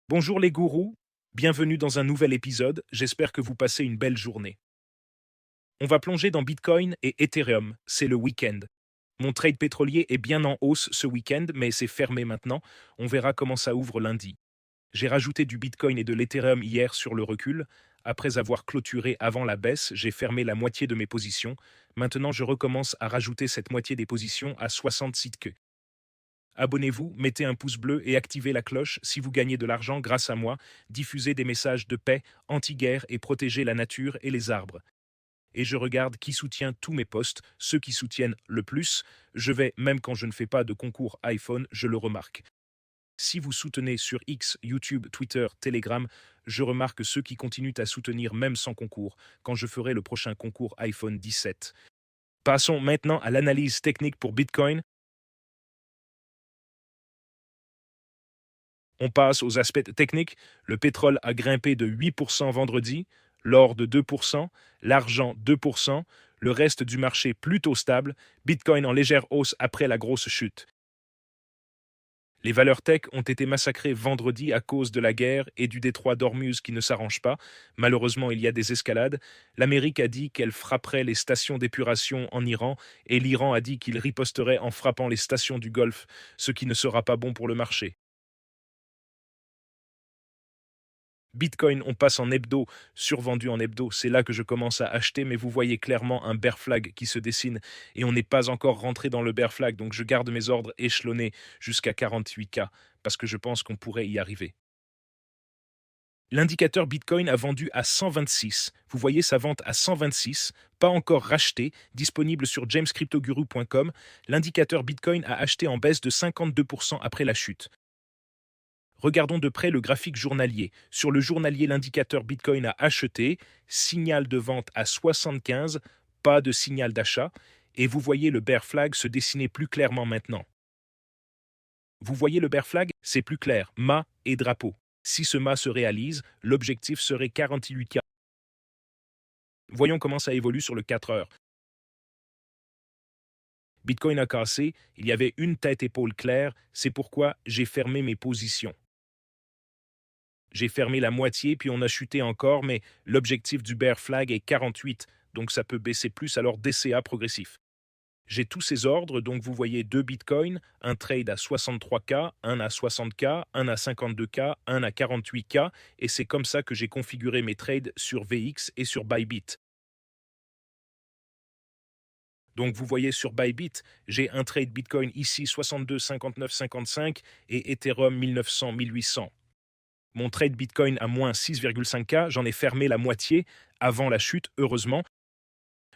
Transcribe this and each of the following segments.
Bonjour les gourous, bienvenue dans un nouvel épisode, j'espère que vous passez une belle journée. On va plonger dans Bitcoin et Ethereum, c'est le week-end. Mon trade pétrolier est bien en hausse ce week-end, mais c'est fermé maintenant, on verra comment ça ouvre lundi. J'ai rajouté du Bitcoin et de l'Ethereum hier sur le recul. Après avoir clôturé avant la baisse, j'ai fermé la moitié de mes positions. Maintenant, je recommence à rajouter cette moitié des positions à 60 sites. Abonnez-vous, mettez un pouce bleu et activez la cloche si vous gagnez de l'argent grâce à moi, diffusez des messages de paix, anti-guerre et protégez la nature et les arbres. Et je regarde qui soutient tous mes posts, ceux qui soutiennent le plus. Je vais, même quand je ne fais pas de concours iPhone, je le remarque. Si vous soutenez sur X, YouTube, Twitter, Telegram, je remarque ceux qui continuent à soutenir même sans concours, quand je ferai le prochain concours iPhone 17. Passons maintenant à l'analyse technique pour Bitcoin. On passe aux aspects techniques. Le pétrole a grimpé de 8% vendredi, l'or de 2%, l'argent 2%, le reste du marché plutôt stable, Bitcoin en légère hausse après la grosse chute. Les valeurs tech ont été massacrées vendredi à cause de la guerre et du détroit d'Ormuz qui ne s'arrange pas. Malheureusement, il y a des escalades. L'Amérique a dit qu'elle frapperait les stations d'épuration en Iran et l'Iran a dit qu'il riposterait en frappant les stations du Golfe, ce qui ne sera pas bon pour le marché. Bitcoin, on passe en hebdo, survendu en hebdo, c'est là que je commence à acheter, mais vous voyez clairement un bear flag qui se dessine et on n'est pas encore rentré dans le bear flag, donc je garde mes ordres échelonnés jusqu'à 48K parce que je pense qu'on pourrait y arriver. L'indicateur Bitcoin a vendu à 126. Vous voyez sa vente à 126, pas encore racheté, disponible sur jamescryptoguru.com. L'indicateur Bitcoin a acheté en baisse de 52% après la chute. Regardons de près le graphique journalier. Sur le journalier, l'indicateur Bitcoin a acheté, signal de vente à 75, pas de signal d'achat, et vous voyez le bear flag se dessiner plus clairement maintenant. Vous voyez le bear flag, c'est plus clair, mât et drapeau. Si ce mât se réalise, l'objectif serait 48K. Voyons comment ça évolue sur le 4 heures. Bitcoin a cassé, il y avait une tête-épaule claire, c'est pourquoi j'ai fermé mes positions. J'ai fermé la moitié, puis on a chuté encore, mais l'objectif du bear flag est 48, donc ça peut baisser plus, alors DCA progressif. J'ai tous ces ordres, donc vous voyez deux bitcoins, un trade à 63K, un à 60K, un à 52K, un à 48K, et c'est comme ça que j'ai configuré mes trades sur VX et sur Bybit. Donc vous voyez sur Bybit, j'ai un trade bitcoin ici 62, 59, 55 et Ethereum 1900, 1800. Mon trade Bitcoin à moins 6,5K, j'en ai fermé la moitié avant la chute, heureusement.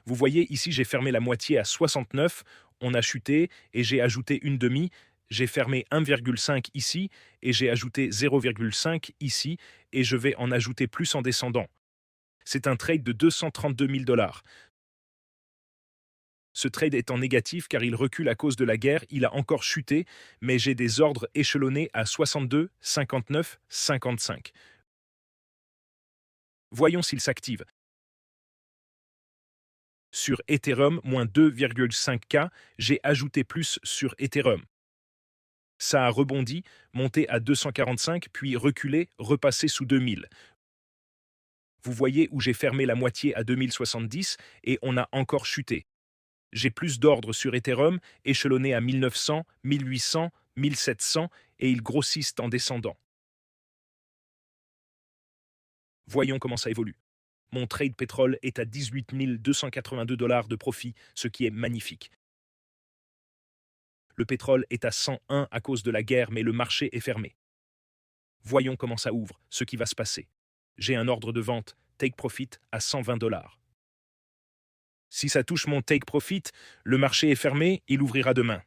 Vous voyez, ici, j'ai fermé la moitié à 69, on a chuté et j'ai ajouté une demi. J'ai fermé 1,5 ici et j'ai ajouté 0,5 ici et je vais en ajouter plus en descendant. C'est un trade de 232 000 dollars. Ce trade est en négatif car il recule à cause de la guerre, il a encore chuté, mais j'ai des ordres échelonnés à 62, 59, 55. Voyons s'il s'active. Sur Ethereum, moins 2,5K, j'ai ajouté plus sur Ethereum. Ça a rebondi, monté à 245, puis reculé, repassé sous 2000. Vous voyez où j'ai fermé la moitié à 2070 et on a encore chuté. J'ai plus d'ordres sur Ethereum, échelonnés à 1900, 1800, 1700 et ils grossissent en descendant. Voyons comment ça évolue. Mon trade pétrole est à 18 282 dollars de profit, ce qui est magnifique. Le pétrole est à 101 à cause de la guerre, mais le marché est fermé. Voyons comment ça ouvre, ce qui va se passer. J'ai un ordre de vente, take profit, à 120 dollars. Si ça touche mon take profit, le marché est fermé, il ouvrira demain.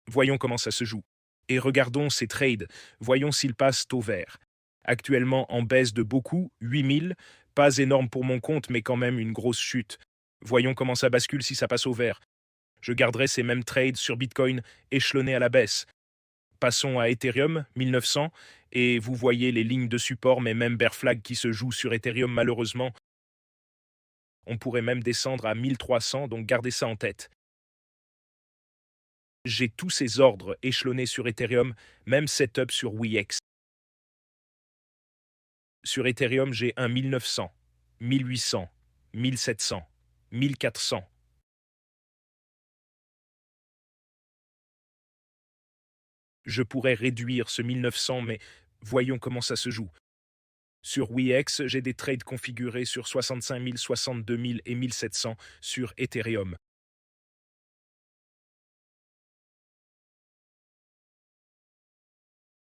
Voyons comment ça se joue. Et regardons ces trades, voyons s'ils passent au vert. Actuellement en baisse de beaucoup, 8000, pas énorme pour mon compte, mais quand même une grosse chute. Voyons comment ça bascule si ça passe au vert. Je garderai ces mêmes trades sur Bitcoin échelonnés à la baisse. Passons à Ethereum, 1900, et vous voyez les lignes de support, mais même bear flag qui se joue sur Ethereum malheureusement. On pourrait même descendre à 1300, donc gardez ça en tête. J'ai tous ces ordres échelonnés sur Ethereum, même setup sur Wix. Sur Ethereum, j'ai un 1900, 1800, 1700, 1400. Je pourrais réduire ce 1900, mais voyons comment ça se joue. Sur Wix, j'ai des trades configurés sur 65 000, 62 000 et 1700 sur Ethereum.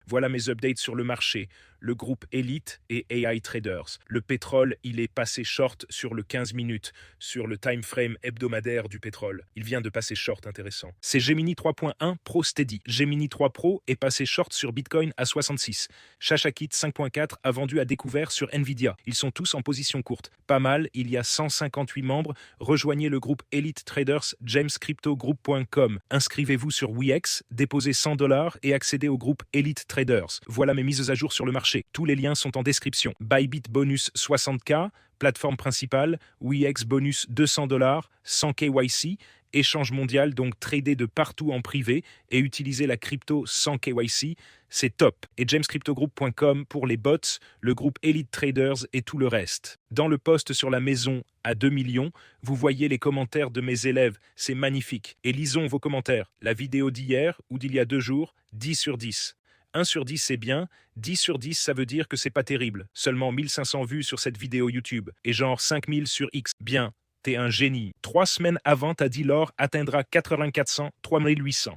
Voilà mes updates sur le marché, le groupe Elite et AI Traders. Le pétrole, il est passé short sur le 15 minutes, sur le time frame hebdomadaire du pétrole. Il vient de passer short, intéressant. C'est Gemini 3.1 Pro Steady. Gemini 3 Pro est passé short sur Bitcoin à 66. Shashakit 5.4 a vendu à découvert sur Nvidia. Ils sont tous en position courte. Pas mal, il y a 158 membres. Rejoignez le groupe Elite Traders, jamescryptogroup.com. Inscrivez-vous sur Wix, déposez $100 et accédez au groupe Elite Traders. Voilà mes mises à jour sur le marché. Tous les liens sont en description. Bybit bonus 60K, plateforme principale, Wix bonus $200, 100 KYC, échange mondial, donc trader de partout en privé et utiliser la crypto sans KYC, c'est top. Et jamescryptogroup.com pour les bots, le groupe Elite Traders et tout le reste. Dans le post sur la maison à 2 millions, vous voyez les commentaires de mes élèves, c'est magnifique. Et lisons vos commentaires. La vidéo d'hier ou d'il y a 2 jours, 10 sur 10. 1 sur 10 c'est bien, 10 sur 10 ça veut dire que c'est pas terrible. Seulement 1500 vues sur cette vidéo YouTube et genre 5000 sur X. Bien, t'es un génie. 3 semaines avant t'as dit l'or atteindra 8400, 3800.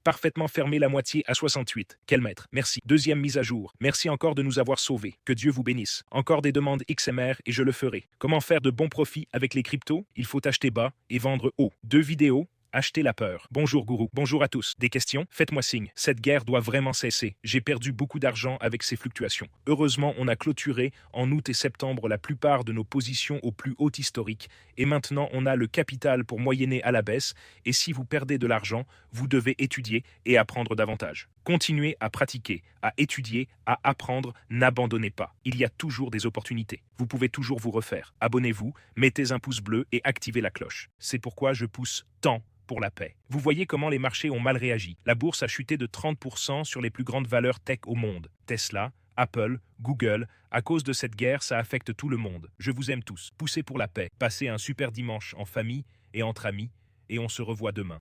Parfaitement fermé la moitié à 68. Quel maître. Merci. Deuxième mise à jour. Merci encore de nous avoir sauvés. Que Dieu vous bénisse. Encore des demandes XMR et je le ferai. Comment faire de bons profits avec les cryptos? Il faut acheter bas et vendre haut. 2 vidéos. Achetez la peur. Bonjour gourou, bonjour à tous. Des questions? Faites-moi signe. Cette guerre doit vraiment cesser. J'ai perdu beaucoup d'argent avec ces fluctuations. Heureusement, on a clôturé en août et septembre la plupart de nos positions au plus haut historique et maintenant on a le capital pour moyenner à la baisse et si vous perdez de l'argent, vous devez étudier et apprendre davantage. Continuez à pratiquer, à étudier, à apprendre, n'abandonnez pas. Il y a toujours des opportunités. Vous pouvez toujours vous refaire. Abonnez-vous, mettez un pouce bleu et activez la cloche. C'est pourquoi je pousse tant pour la paix. Vous voyez comment les marchés ont mal réagi. La bourse a chuté de 30% sur les plus grandes valeurs tech au monde. Tesla, Apple, Google. À cause de cette guerre, ça affecte tout le monde. Je vous aime tous. Poussez pour la paix. Passez un super dimanche en famille et entre amis et on se revoit demain.